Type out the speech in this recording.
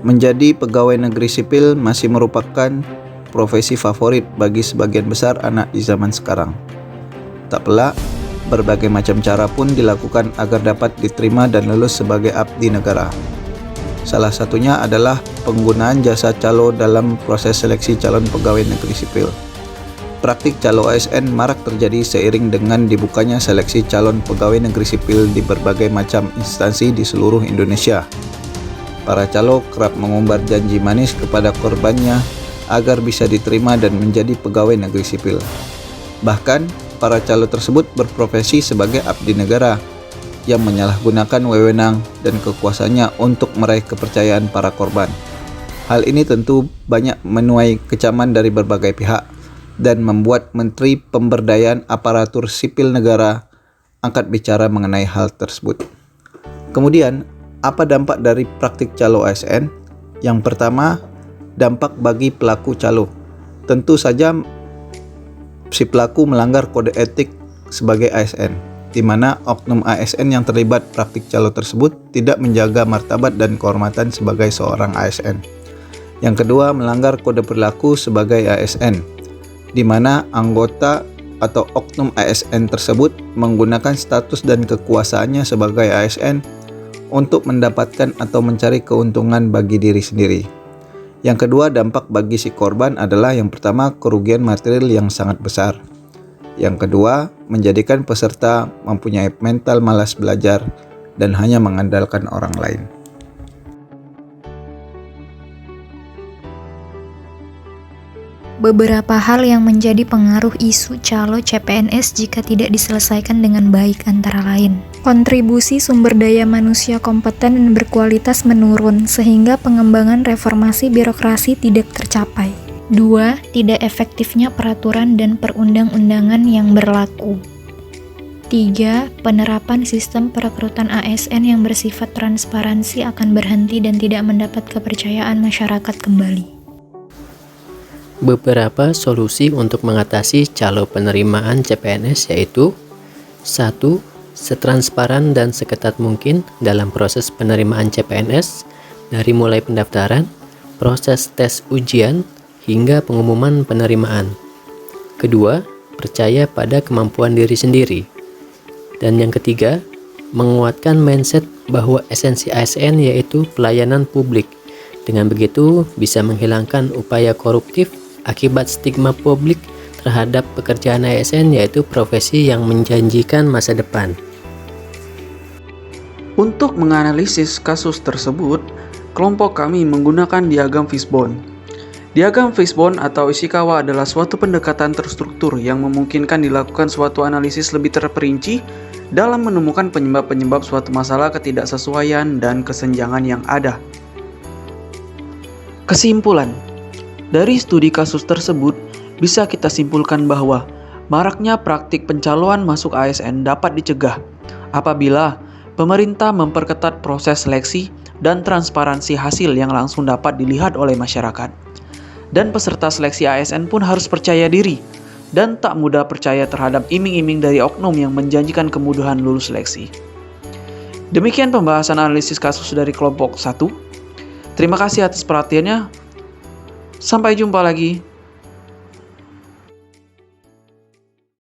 Menjadi pegawai negeri sipil masih merupakan profesi favorit bagi sebagian besar anak di zaman sekarang. Tak pelak, berbagai macam cara pun dilakukan agar dapat diterima dan lulus sebagai abdi negara. Salah satunya adalah penggunaan jasa calo dalam proses seleksi calon pegawai negeri sipil. Praktik calo ASN marak terjadi seiring dengan dibukanya seleksi calon pegawai negeri sipil di berbagai macam instansi di seluruh Indonesia. Para calo kerap mengumbar janji manis kepada korbannya agar bisa diterima dan menjadi pegawai negeri sipil. Bahkan, para calo tersebut berprofesi sebagai abdi negara yang menyalahgunakan wewenang dan kekuasaannya untuk meraih kepercayaan para korban. Hal ini tentu banyak menuai kecaman dari berbagai pihak dan membuat Menteri Pemberdayaan Aparatur Sipil Negara angkat bicara mengenai hal tersebut. Kemudian, apa dampak dari praktik calo ASN? Yang pertama, dampak bagi pelaku calo. Tentu saja si pelaku melanggar kode etik sebagai ASN, di mana oknum ASN yang terlibat praktik calo tersebut tidak menjaga martabat dan kehormatan sebagai seorang ASN. Yang kedua, melanggar kode perilaku sebagai ASN, di mana anggota atau oknum ASN tersebut menggunakan status dan kekuasaannya sebagai ASN untuk mendapatkan atau mencari keuntungan bagi diri sendiri. Yang kedua, dampak bagi si korban adalah yang pertama, kerugian material yang sangat besar. Yang kedua, menjadikan peserta mempunyai mental malas belajar dan hanya mengandalkan orang lain. Beberapa hal yang menjadi pengaruh isu calo CPNS jika tidak diselesaikan dengan baik antara lain: kontribusi sumber daya manusia kompeten dan berkualitas menurun sehingga pengembangan reformasi birokrasi tidak tercapai. 2. Tidak efektifnya peraturan dan perundang-undangan yang berlaku. 3. Penerapan sistem perekrutan ASN yang bersifat transparansi akan berhenti dan tidak mendapat kepercayaan masyarakat kembali. Beberapa solusi untuk mengatasi calo penerimaan CPNS yaitu: 1. Setransparan dan seketat mungkin dalam proses penerimaan CPNS, dari mulai pendaftaran, proses tes ujian, hingga pengumuman penerimaan. Kedua, percaya pada kemampuan diri sendiri. Dan yang ketiga, menguatkan mindset bahwa esensi ASN yaitu pelayanan publik. Dengan begitu, bisa menghilangkan upaya koruptif akibat stigma publik terhadap pekerjaan ASN yaitu profesi yang menjanjikan masa depan. Untuk menganalisis kasus tersebut, kelompok kami menggunakan diagram fishbone. Diagram fishbone atau Ishikawa adalah suatu pendekatan terstruktur yang memungkinkan dilakukan suatu analisis lebih terperinci dalam menemukan penyebab-penyebab suatu masalah ketidaksesuaian dan kesenjangan yang ada. Kesimpulan: dari studi kasus tersebut, bisa kita simpulkan bahwa maraknya praktik pencaloan masuk ASN dapat dicegah apabila pemerintah memperketat proses seleksi dan transparansi hasil yang langsung dapat dilihat oleh masyarakat. Dan peserta seleksi ASN pun harus percaya diri dan tak mudah percaya terhadap iming-iming dari oknum yang menjanjikan kemudahan lulus seleksi. Demikian pembahasan analisis kasus dari kelompok 1. Terima kasih atas perhatiannya. Sampai jumpa lagi.